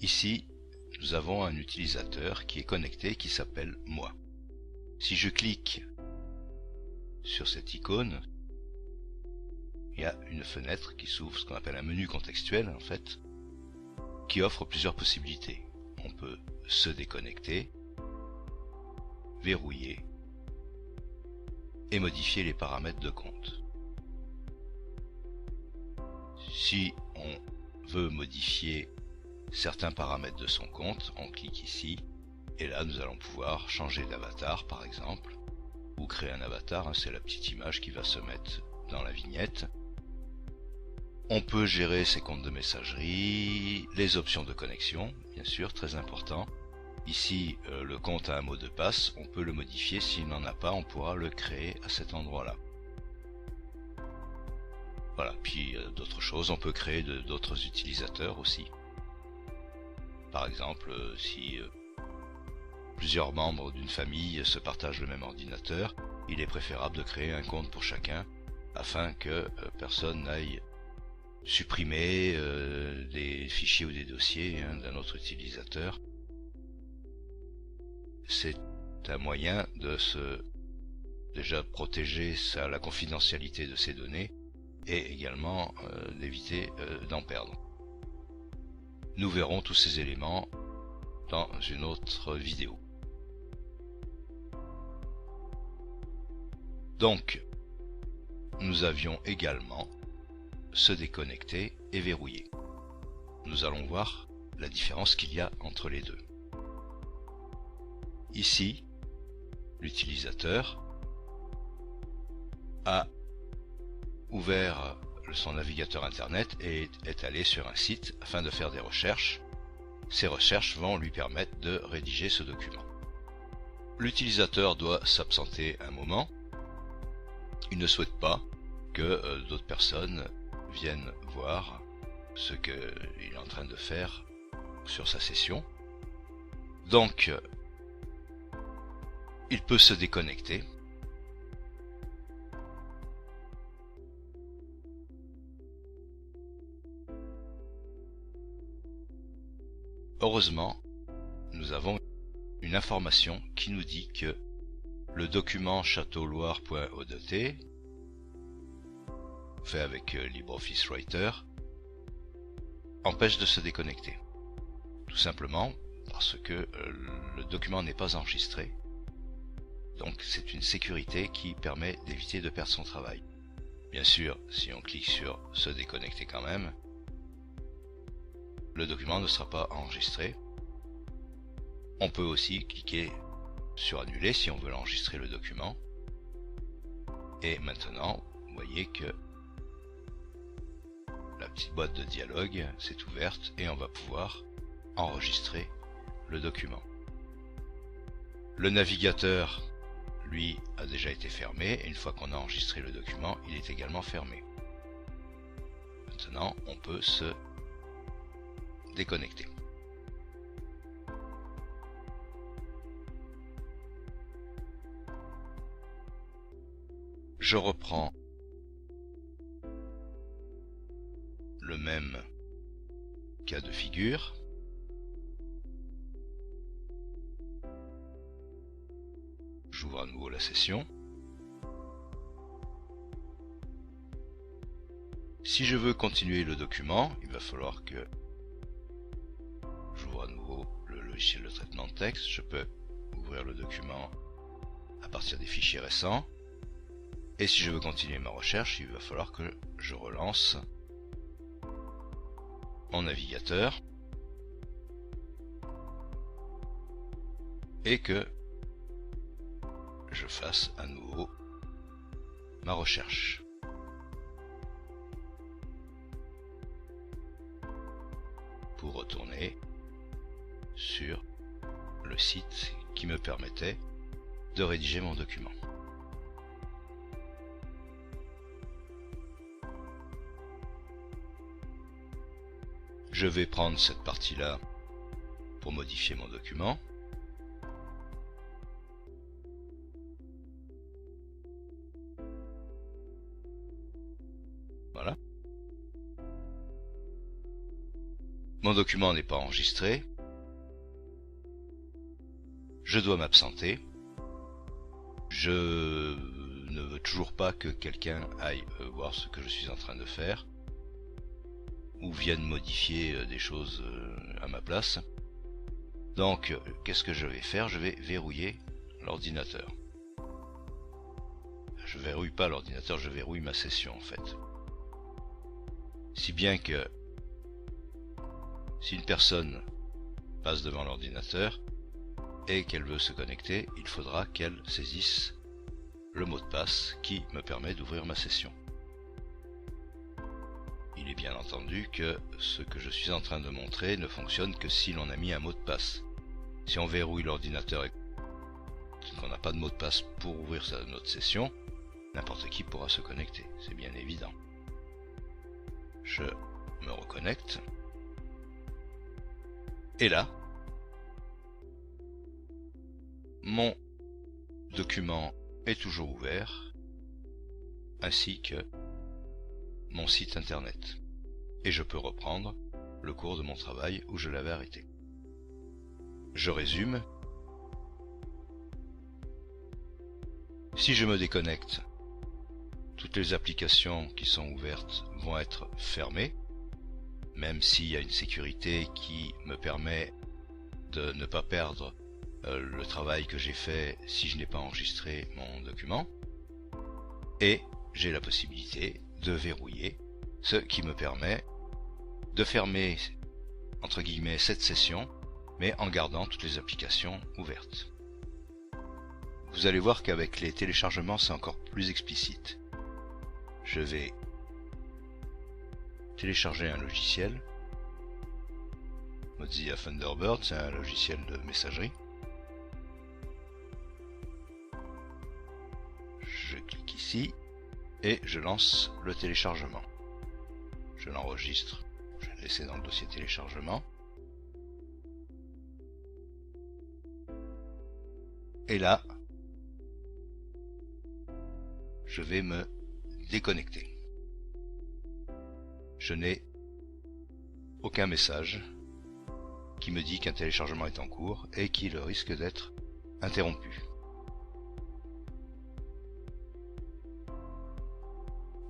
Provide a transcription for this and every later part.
Ici, nous avons un utilisateur qui est connecté qui s'appelle moi. Si je clique sur cette icône, il y a une fenêtre qui s'ouvre, ce qu'on appelle un menu contextuel en fait, qui offre plusieurs possibilités. On peut se déconnecter, verrouiller et modifier les paramètres de compte. Si on veut modifier certains paramètres de son compte, on clique ici et là nous allons pouvoir changer d'avatar par exemple, ou créer un avatar, c'est la petite image qui va se mettre dans la vignette. On peut gérer ses comptes de messagerie, les options de connexion, bien sûr, très important. Ici, le compte a un mot de passe, on peut le modifier, s'il n'en a pas, on pourra le créer à cet endroit-là. Voilà, puis d'autres choses, on peut créer d'autres utilisateurs aussi. Par exemple, si plusieurs membres d'une famille se partagent le même ordinateur, il est préférable de créer un compte pour chacun afin que personne n'aille supprimer des fichiers ou des dossiers d'un autre utilisateur. C'est un moyen de déjà protéger la confidentialité de ces données et également d'éviter d'en perdre. Nous verrons tous ces éléments dans une autre vidéo. Donc, nous avions également se déconnecter et verrouiller. Nous allons voir la différence qu'il y a entre les deux. Ici, l'utilisateur a ouvert son navigateur internet et est allé sur un site afin de faire des recherches. Ces recherches vont lui permettre de rédiger ce document. L'utilisateur doit s'absenter un moment. Il ne souhaite pas que d'autres personnes viennent voir ce qu'il est en train de faire sur sa session. Donc, il peut se déconnecter. Heureusement, nous avons une information qui nous dit que le document châteauloire.odt, fait avec LibreOffice Writer, empêche de se déconnecter. Tout simplement parce que le document n'est pas enregistré. Donc c'est une sécurité qui permet d'éviter de perdre son travail. Bien sûr, si on clique sur se déconnecter quand même, le document ne sera pas enregistré. On peut aussi cliquer sur annuler si on veut enregistrer le document. Et maintenant, vous voyez que la petite boîte de dialogue s'est ouverte et on va pouvoir enregistrer le document. Le navigateur, lui, a déjà été fermé et une fois qu'on a enregistré le document, il est également fermé. Maintenant, on peut se déconnecter. Je reprends le même cas de figure. J'ouvre à nouveau la session. Si je veux continuer le document, il va falloir que j'ouvre à nouveau le logiciel de traitement de texte. Je peux ouvrir le document à partir des fichiers récents. Et si je veux continuer ma recherche, il va falloir que je relance mon navigateur et que je fasse à nouveau ma recherche. Pour retourner sur le site qui me permettait de rédiger mon document. Je vais prendre cette partie-là pour modifier mon document. Voilà. Mon document n'est pas enregistré. Je dois m'absenter. Je ne veux toujours pas que quelqu'un aille voir ce que je suis en train de faire ou vienne modifier des choses à ma place. Donc, qu'est-ce que je vais faire? Je vais verrouiller l'ordinateur. Je verrouille pas l'ordinateur, je verrouille ma session en fait. Si bien que si une personne passe devant l'ordinateur et qu'elle veut se connecter, il faudra qu'elle saisisse le mot de passe qui me permet d'ouvrir ma session. Il est bien entendu que ce que je suis en train de montrer ne fonctionne que si l'on a mis un mot de passe. Si on verrouille l'ordinateur et qu'on n'a pas de mot de passe pour ouvrir notre session, n'importe qui pourra se connecter, c'est bien évident. Je me reconnecte. Et là, mon document est toujours ouvert, ainsi que mon site internet. Et je peux reprendre le cours de mon travail où je l'avais arrêté. Je résume. Si je me déconnecte, toutes les applications qui sont ouvertes vont être fermées, même s'il y a une sécurité qui me permet de ne pas perdre le travail que j'ai fait si je n'ai pas enregistré mon document. Et j'ai la possibilité de verrouiller, ce qui me permet de fermer entre guillemets cette session, mais en gardant toutes les applications ouvertes. Vous allez voir qu'avec les téléchargements c'est encore plus explicite. Je vais télécharger un logiciel. Mozilla Thunderbird, c'est un logiciel de messagerie. Je clique ici et je lance le téléchargement. Je l'enregistre, je vais le laisser dans le dossier téléchargement. Et là, je vais me déconnecter. Je n'ai aucun message qui me dit qu'un téléchargement est en cours et qu'il risque d'être interrompu.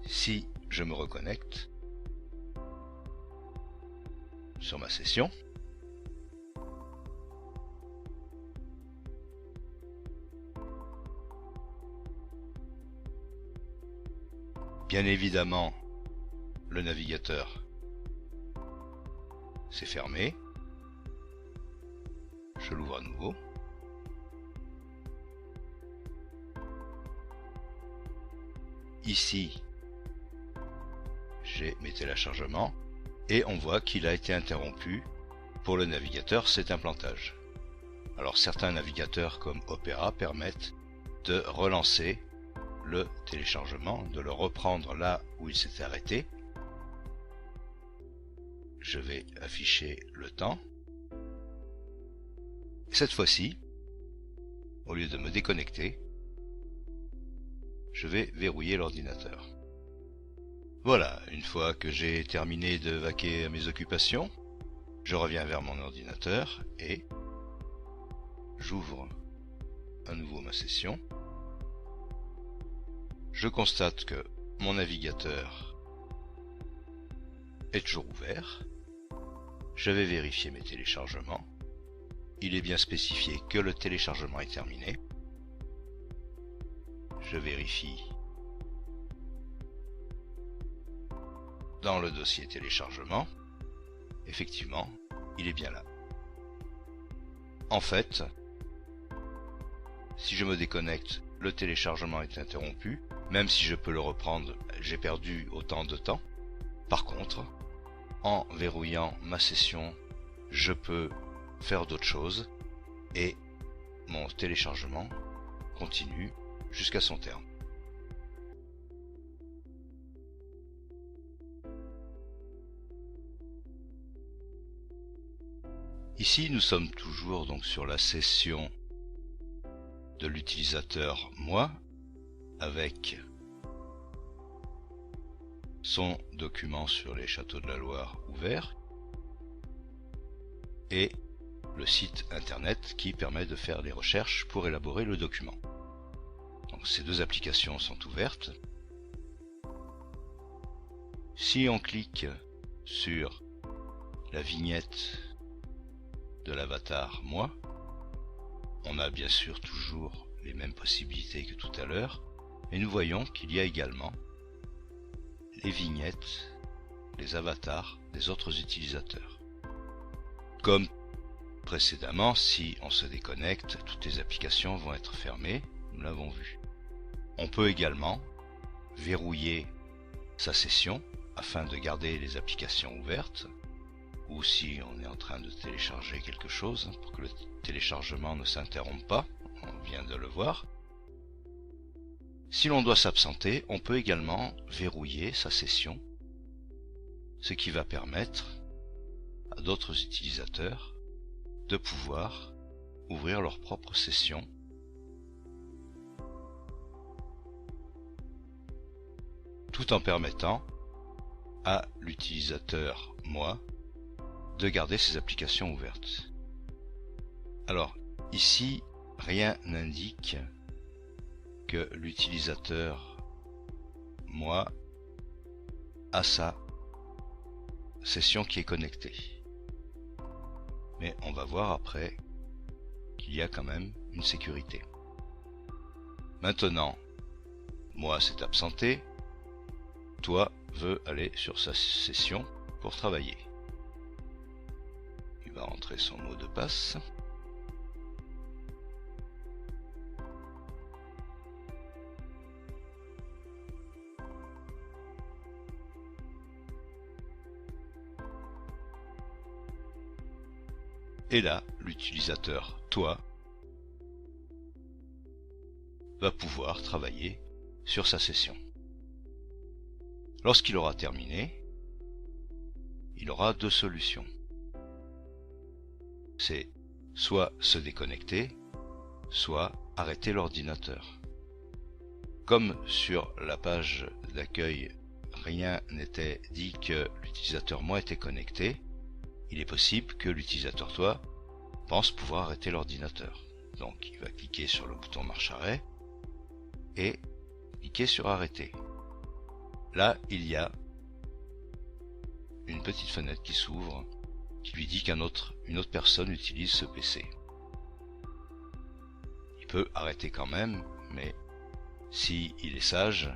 Si je me reconnecte sur ma session, bien évidemment, le navigateur s'est fermé. Je l'ouvre à nouveau. Ici, j'ai mes téléchargements et on voit qu'il a été interrompu. Pour le navigateur, c'est un plantage. Alors certains navigateurs comme Opera permettent de relancer le téléchargement, de le reprendre là où il s'était arrêté. Je vais afficher le temps. Cette fois-ci, au lieu de me déconnecter, je vais verrouiller l'ordinateur. Voilà, une fois que j'ai terminé de vaquer à mes occupations, je reviens vers mon ordinateur et j'ouvre à nouveau ma session. Je constate que mon navigateur est toujours ouvert. Je vais vérifier mes téléchargements. Il est bien spécifié que le téléchargement est terminé. Je vérifie dans le dossier téléchargement. Effectivement, il est bien là. En fait, si je me déconnecte, le téléchargement est interrompu. Même si je peux le reprendre, j'ai perdu autant de temps. Par contre, en verrouillant ma session, je peux faire d'autres choses et mon téléchargement continue jusqu'à son terme. Ici, nous sommes toujours donc sur la session de l'utilisateur moi avec son document sur les châteaux de la Loire ouvert. et le site internet qui permet de faire les recherches pour élaborer le document. Donc ces deux applications sont ouvertes. Si on clique sur la vignette de l'avatar moi, on a bien sûr toujours les mêmes possibilités que tout à l'heure, et nous voyons qu'il y a également les vignettes, les avatars des autres utilisateurs. Comme précédemment, si on se déconnecte, toutes les applications vont être fermées, nous l'avons vu. On peut également verrouiller sa session afin de garder les applications ouvertes, ou si on est en train de télécharger quelque chose, pour que le téléchargement ne s'interrompe pas, on vient de le voir. Si l'on doit s'absenter, on peut également verrouiller sa session, ce qui va permettre à d'autres utilisateurs de pouvoir ouvrir leur propre session tout en permettant à l'utilisateur moi de garder ses applications ouvertes. Alors ici, rien n'indique que l'utilisateur moi a sa session qui est connectée. Mais on va voir après qu'il y a quand même une sécurité. Maintenant, moi s'est absenté, toi veut aller sur sa session pour travailler. Il va entrer son mot de passe. Et là, l'utilisateur toi va pouvoir travailler sur sa session. Lorsqu'il aura terminé, il aura deux solutions. C'est soit se déconnecter, soit arrêter l'ordinateur. Comme sur la page d'accueil, rien n'était dit que l'utilisateur moi était connecté, il est possible que l'utilisateur toi pense pouvoir arrêter l'ordinateur. Donc il va cliquer sur le bouton marche arrêt et cliquer sur arrêter. Là, il y a une petite fenêtre qui s'ouvre qui lui dit qu'une autre personne utilise ce PC. Il peut arrêter quand même, mais si il est sage,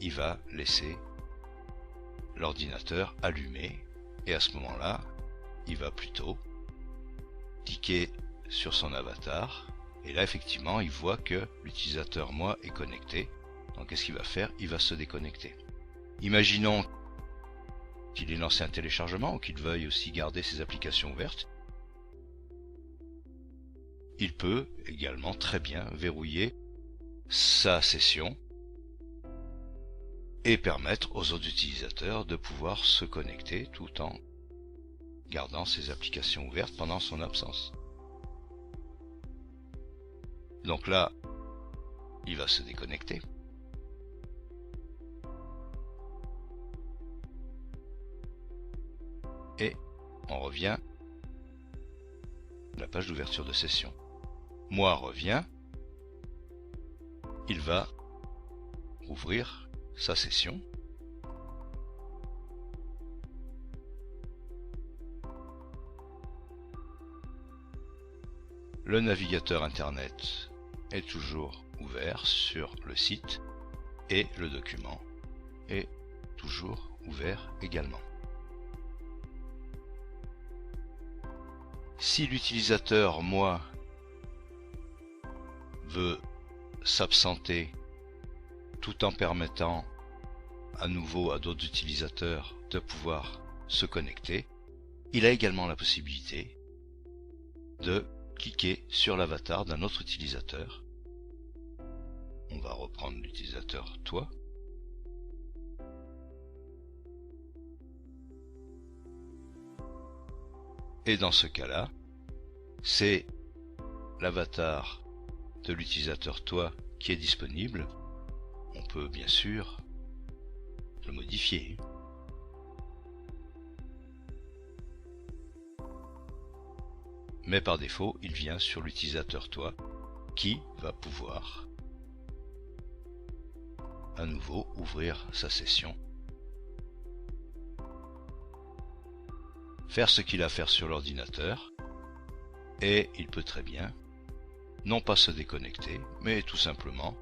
il va laisser l'ordinateur allumé et à ce moment-là, il va plutôt cliquer sur son avatar et là effectivement il voit que l'utilisateur moi est connecté. Donc qu'est-ce qu'il va faire? Il va se déconnecter. Imaginons qu'il ait lancé un téléchargement ou qu'il veuille aussi garder ses applications ouvertes. Il peut également très bien verrouiller sa session et permettre aux autres utilisateurs de pouvoir se connecter tout en gardant ses applications ouvertes pendant son absence. Donc là, il va se déconnecter. Et on revient à la page d'ouverture de session. Moi revient, il va ouvrir sa session. Le navigateur internet est toujours ouvert sur le site et le document est toujours ouvert également. Si l'utilisateur moi veut s'absenter tout en permettant à nouveau à d'autres utilisateurs de pouvoir se connecter, il a également la possibilité de cliquer sur l'avatar d'un autre utilisateur. On va reprendre l'utilisateur toi. Et dans ce cas-là, c'est l'avatar de l'utilisateur toi qui est disponible. On peut bien sûr le modifier. mais par défaut, il vient sur l'utilisateur toi, qui va pouvoir à nouveau ouvrir sa session, faire ce qu'il a à faire sur l'ordinateur, et il peut très bien non pas se déconnecter, mais tout simplement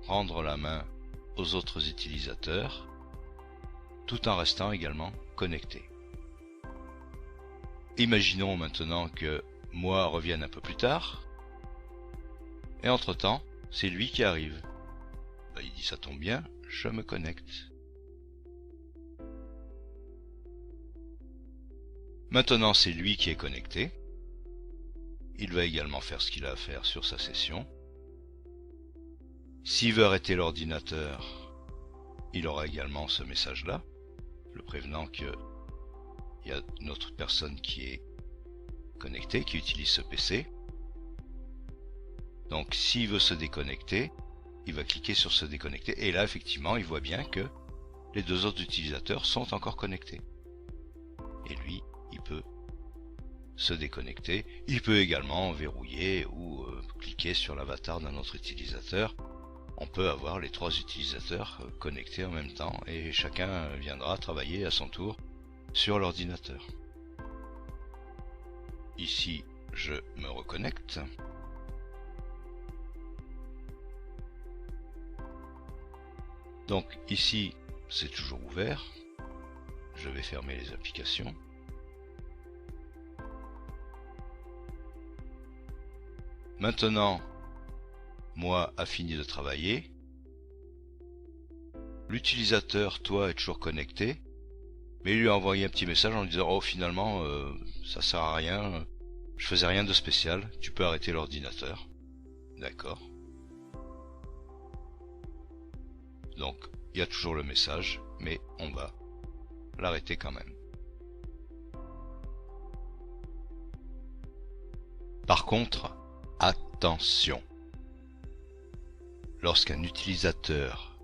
rendre la main aux autres utilisateurs tout en restant également connecté. Imaginons maintenant que moi revienne un peu plus tard, et entre-temps, c'est lui qui arrive. Il dit ça tombe bien, je me connecte. Maintenant c'est lui qui est connecté. Il va également faire ce qu'il a à faire sur sa session. S'il veut arrêter l'ordinateur, il aura également ce message-là, le prévenant qu'il y a une autre personne qui est connectée, qui utilise ce PC. Donc s'il veut se déconnecter, il va cliquer sur se déconnecter, et là effectivement il voit bien que les deux autres utilisateurs sont encore connectés. Et lui, il peut se déconnecter. Il peut également verrouiller ou cliquer sur l'avatar d'un autre utilisateur. On peut avoir les trois utilisateurs connectés en même temps et chacun viendra travailler à son tour sur l'ordinateur. Ici, je me reconnecte. Donc ici, c'est toujours ouvert. Je vais fermer les applications. Maintenant, moi a fini de travailler. L'utilisateur, toi, est toujours connecté. Mais il lui a envoyé un petit message en lui disant « Oh, finalement, ça sert à rien. Je faisais rien de spécial. Tu peux arrêter l'ordinateur. » D'accord. Donc, il y a toujours le message, mais on va l'arrêter quand même. Par contre, attention. Lorsqu'un utilisateur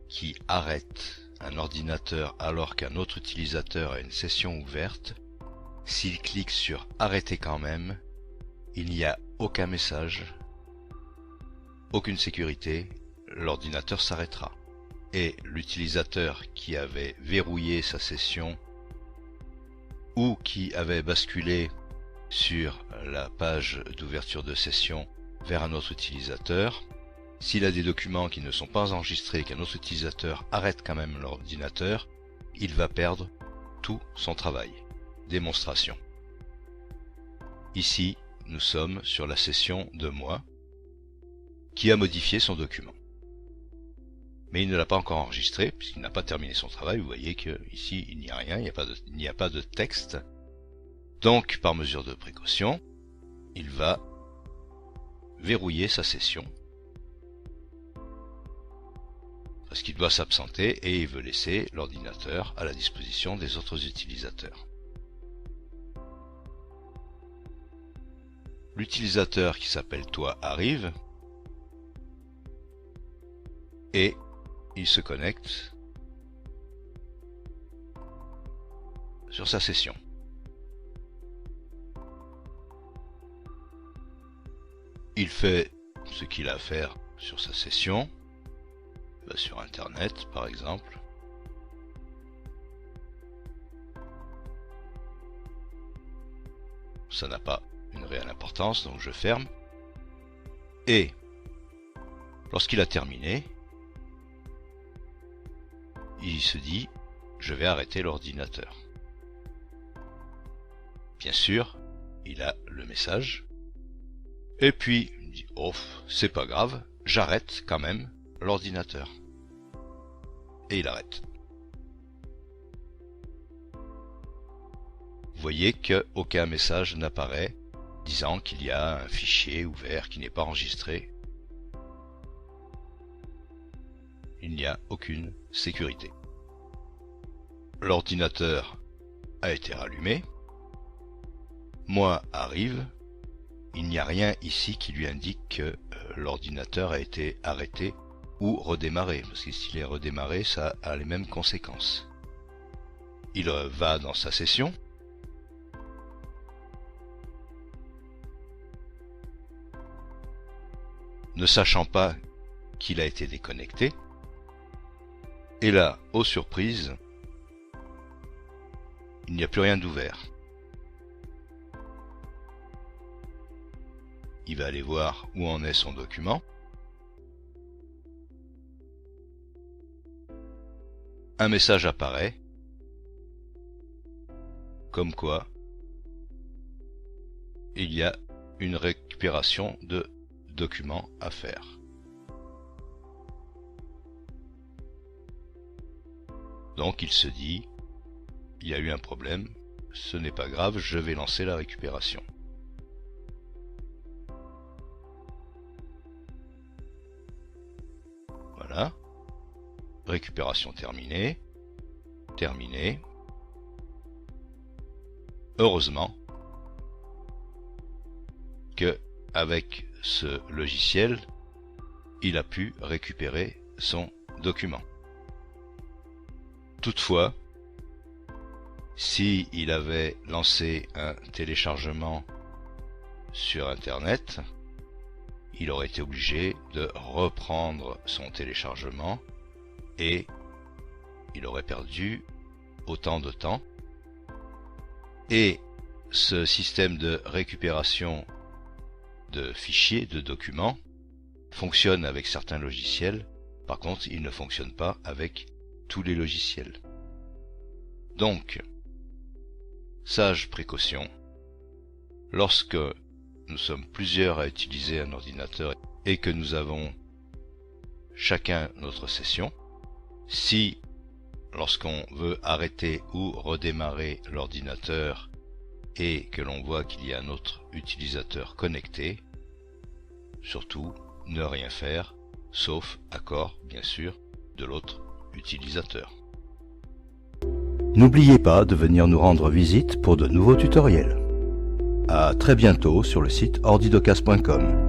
qui arrête un ordinateur alors qu'un autre utilisateur a une session ouverte, s'il clique sur arrêter quand même, il n'y a aucun message, aucune sécurité, l'ordinateur s'arrêtera. Et l'utilisateur qui avait verrouillé sa session ou qui avait basculé sur la page d'ouverture de session vers un autre utilisateur, s'il a des documents qui ne sont pas enregistrés et qu'un autre utilisateur arrête quand même l'ordinateur, il va perdre tout son travail. Démonstration. Ici, nous sommes sur la session de moi qui a modifié son document. Mais il ne l'a pas encore enregistré puisqu'il n'a pas terminé son travail. Vous voyez que ici il n'y a rien, il n'y a pas de texte. Donc, par mesure de précaution, il va verrouiller sa session parce qu'il doit s'absenter et il veut laisser l'ordinateur à la disposition des autres utilisateurs. L'utilisateur qui s'appelle toi arrive et il se connecte sur sa session. Il fait ce qu'il a à faire sur sa session. Il va sur Internet, par exemple. Ça n'a pas une réelle importance, donc je ferme. Et lorsqu'il a terminé, il se dit « Je vais arrêter l'ordinateur ». Bien sûr, il a le message. Et puis, il dit « Oh, c'est pas grave, j'arrête quand même l'ordinateur ». Et il arrête. Vous voyez qu'aucun message n'apparaît disant qu'il y a un fichier ouvert qui n'est pas enregistré. Il n'y a aucune sécurité. L'ordinateur a été rallumé. Moi arrive. Il n'y a rien ici qui lui indique que l'ordinateur a été arrêté ou redémarré, parce que s'il est redémarré, ça a les mêmes conséquences. il va dans sa session. Ne sachant pas qu'il a été déconnecté. Et là, aux surprises, il n'y a plus rien d'ouvert. Il va aller voir où en est son document. Un message apparaît, comme quoi il y a une récupération de documents à faire. Donc il se dit, il y a eu un problème, ce n'est pas grave, je vais lancer la récupération. Voilà. Récupération terminée. Terminée. Heureusement que avec ce logiciel, il a pu récupérer son document. Toutefois, si il avait lancé un téléchargement sur Internet, il aurait été obligé de reprendre son téléchargement et il aurait perdu autant de temps. Et ce système de récupération de fichiers, de documents, fonctionne avec certains logiciels. Par contre, il ne fonctionne pas avec tous les logiciels. Donc, sage précaution, lorsque nous sommes plusieurs à utiliser un ordinateur et que nous avons chacun notre session, si lorsqu'on veut arrêter ou redémarrer l'ordinateur et que l'on voit qu'il y a un autre utilisateur connecté, surtout ne rien faire, sauf accord, bien sûr, de l'autre utilisateur. N'oubliez pas de venir nous rendre visite pour de nouveaux tutoriels. À très bientôt sur le site ordidocast.com.